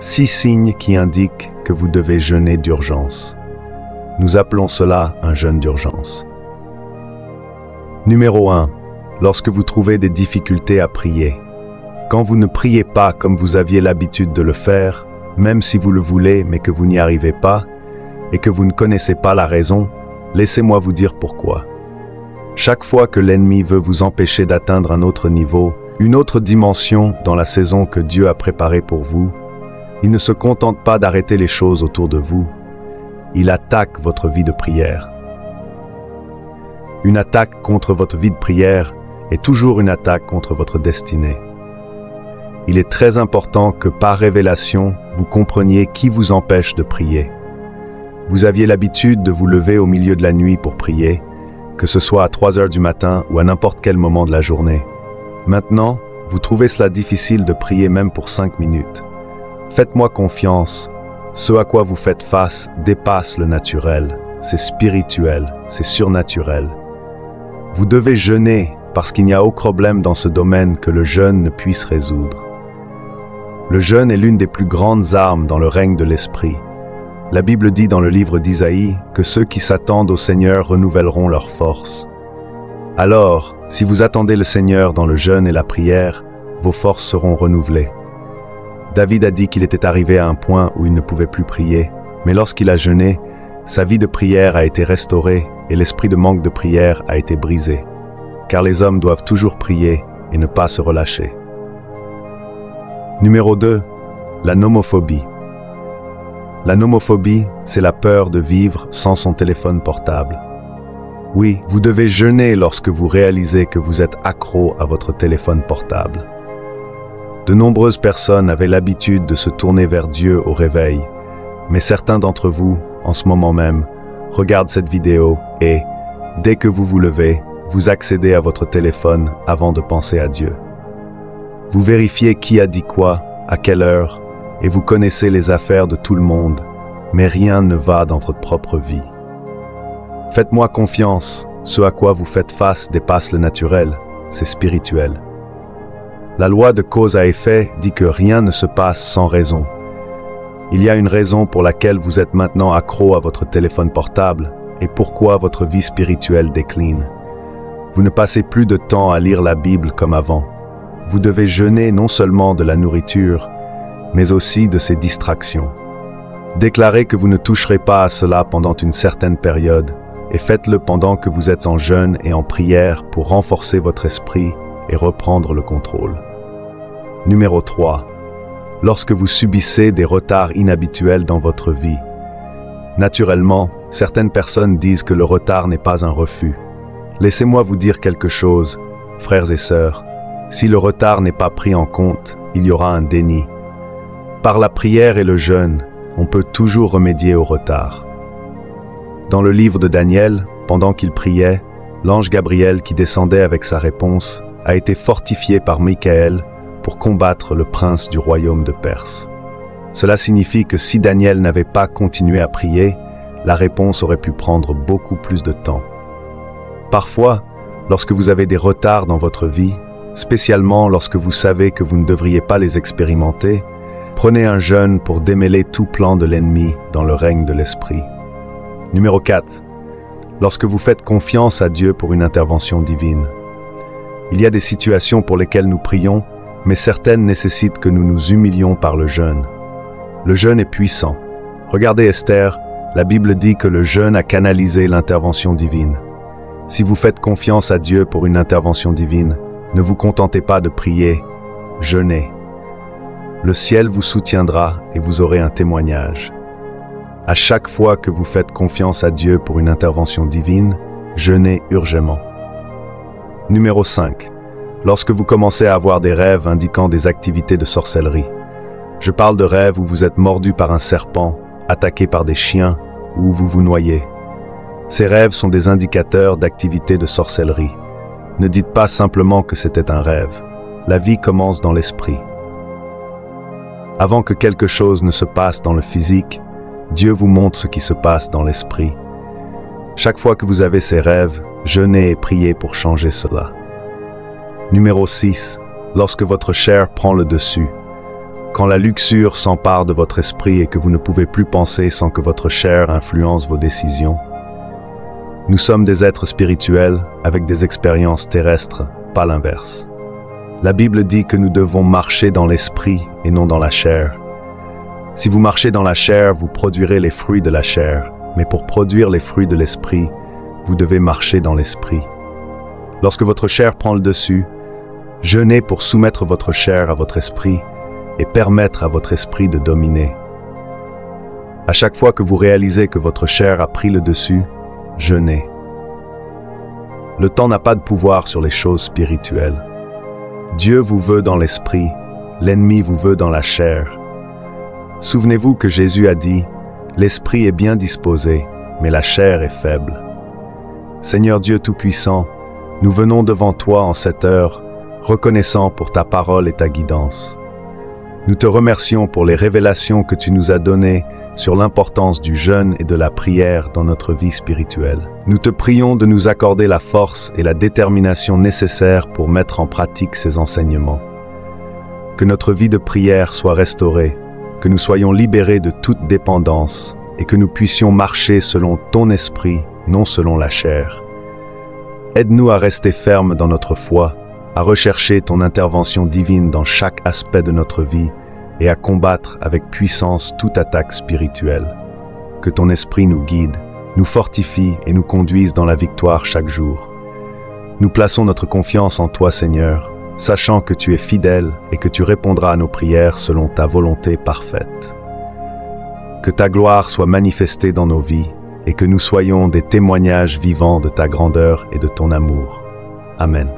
6 signes qui indiquent que vous devez jeûner d'urgence. Nous appelons cela un jeûne d'urgence. Numéro 1. Lorsque vous trouvez des difficultés à prier. Quand vous ne priez pas comme vous aviez l'habitude de le faire, même si vous le voulez mais que vous n'y arrivez pas, et que vous ne connaissez pas la raison, laissez-moi vous dire pourquoi. Chaque fois que l'ennemi veut vous empêcher d'atteindre un autre niveau, une autre dimension dans la saison que Dieu a préparée pour vous, il ne se contente pas d'arrêter les choses autour de vous, il attaque votre vie de prière. Une attaque contre votre vie de prière est toujours une attaque contre votre destinée. Il est très important que par révélation, vous compreniez qui vous empêche de prier. Vous aviez l'habitude de vous lever au milieu de la nuit pour prier, que ce soit à 3 heures du matin ou à n'importe quel moment de la journée. Maintenant, vous trouvez cela difficile de prier même pour 5 minutes. Faites-moi confiance, ce à quoi vous faites face dépasse le naturel, c'est spirituel, c'est surnaturel. Vous devez jeûner parce qu'il n'y a aucun problème dans ce domaine que le jeûne ne puisse résoudre. Le jeûne est l'une des plus grandes armes dans le règne de l'esprit. La Bible dit dans le livre d'Isaïe que ceux qui s'attendent au Seigneur renouvelleront leurs forces. Alors, si vous attendez le Seigneur dans le jeûne et la prière, vos forces seront renouvelées. David a dit qu'il était arrivé à un point où il ne pouvait plus prier, mais lorsqu'il a jeûné, sa vie de prière a été restaurée et l'esprit de manque de prière a été brisé. Car les hommes doivent toujours prier et ne pas se relâcher. Numéro 2. La nomophobie. La nomophobie, c'est la peur de vivre sans son téléphone portable. Oui, vous devez jeûner lorsque vous réalisez que vous êtes accro à votre téléphone portable. De nombreuses personnes avaient l'habitude de se tourner vers Dieu au réveil, mais certains d'entre vous, en ce moment même, regardent cette vidéo et, dès que vous vous levez, vous accédez à votre téléphone avant de penser à Dieu. Vous vérifiez qui a dit quoi, à quelle heure, et vous connaissez les affaires de tout le monde, mais rien ne va dans votre propre vie. Faites-moi confiance, ce à quoi vous faites face dépasse le naturel, c'est spirituel. La loi de cause à effet dit que rien ne se passe sans raison. Il y a une raison pour laquelle vous êtes maintenant accro à votre téléphone portable et pourquoi votre vie spirituelle décline. Vous ne passez plus de temps à lire la Bible comme avant. Vous devez jeûner non seulement de la nourriture, mais aussi de ces distractions. Déclarez que vous ne toucherez pas à cela pendant une certaine période et faites-le pendant que vous êtes en jeûne et en prière pour renforcer votre esprit et reprendre le contrôle. Numéro 3. Lorsque vous subissez des retards inhabituels dans votre vie. Naturellement, certaines personnes disent que le retard n'est pas un refus. Laissez-moi vous dire quelque chose, frères et sœurs. Si le retard n'est pas pris en compte, il y aura un déni. Par la prière et le jeûne, on peut toujours remédier au retard. Dans le livre de Daniel, pendant qu'il priait, l'ange Gabriel qui descendait avec sa réponse a été fortifié par Michaël pour combattre le prince du royaume de Perse. Cela signifie que si Daniel n'avait pas continué à prier, la réponse aurait pu prendre beaucoup plus de temps. Parfois, lorsque vous avez des retards dans votre vie, spécialement lorsque vous savez que vous ne devriez pas les expérimenter, prenez un jeûne pour démêler tout plan de l'ennemi dans le règne de l'esprit. Numéro 4. Lorsque vous faites confiance à Dieu pour une intervention divine. Il y a des situations pour lesquelles nous prions, mais certaines nécessitent que nous nous humilions par le jeûne. Le jeûne est puissant. Regardez Esther, la Bible dit que le jeûne a canalisé l'intervention divine. Si vous faites confiance à Dieu pour une intervention divine, ne vous contentez pas de prier, jeûnez. Le ciel vous soutiendra et vous aurez un témoignage. À chaque fois que vous faites confiance à Dieu pour une intervention divine, jeûnez urgemment. Numéro 5. Lorsque vous commencez à avoir des rêves indiquant des activités de sorcellerie. Je parle de rêves où vous êtes mordu par un serpent, attaqué par des chiens ou où vous vous noyez. Ces rêves sont des indicateurs d'activités de sorcellerie. Ne dites pas simplement que c'était un rêve. La vie commence dans l'esprit. Avant que quelque chose ne se passe dans le physique, Dieu vous montre ce qui se passe dans l'esprit. Chaque fois que vous avez ces rêves, jeûnez et priez pour changer cela. Numéro 6. Lorsque votre chair prend le dessus. Quand la luxure s'empare de votre esprit et que vous ne pouvez plus penser sans que votre chair influence vos décisions. Nous sommes des êtres spirituels avec des expériences terrestres, pas l'inverse. La Bible dit que nous devons marcher dans l'esprit et non dans la chair. Si vous marchez dans la chair, vous produirez les fruits de la chair, mais pour produire les fruits de l'esprit, vous devez marcher dans l'esprit. Lorsque votre chair prend le dessus, jeûnez pour soumettre votre chair à votre esprit et permettre à votre esprit de dominer. À chaque fois que vous réalisez que votre chair a pris le dessus, jeûnez. Le temps n'a pas de pouvoir sur les choses spirituelles. Dieu vous veut dans l'esprit, l'ennemi vous veut dans la chair. Souvenez-vous que Jésus a dit, « L'esprit est bien disposé, mais la chair est faible. » Seigneur Dieu Tout-Puissant, nous venons devant toi en cette heure, reconnaissant pour ta parole et ta guidance. Nous te remercions pour les révélations que tu nous as données sur l'importance du jeûne et de la prière dans notre vie spirituelle. Nous te prions de nous accorder la force et la détermination nécessaires pour mettre en pratique ces enseignements. Que notre vie de prière soit restaurée, que nous soyons libérés de toute dépendance et que nous puissions marcher selon ton esprit, non selon la chair. Aide-nous à rester fermes dans notre foi, à rechercher ton intervention divine dans chaque aspect de notre vie et à combattre avec puissance toute attaque spirituelle. Que ton esprit nous guide, nous fortifie et nous conduise dans la victoire chaque jour. Nous plaçons notre confiance en toi, Seigneur, sachant que tu es fidèle et que tu répondras à nos prières selon ta volonté parfaite. Que ta gloire soit manifestée dans nos vies et que nous soyons des témoignages vivants de ta grandeur et de ton amour. Amen.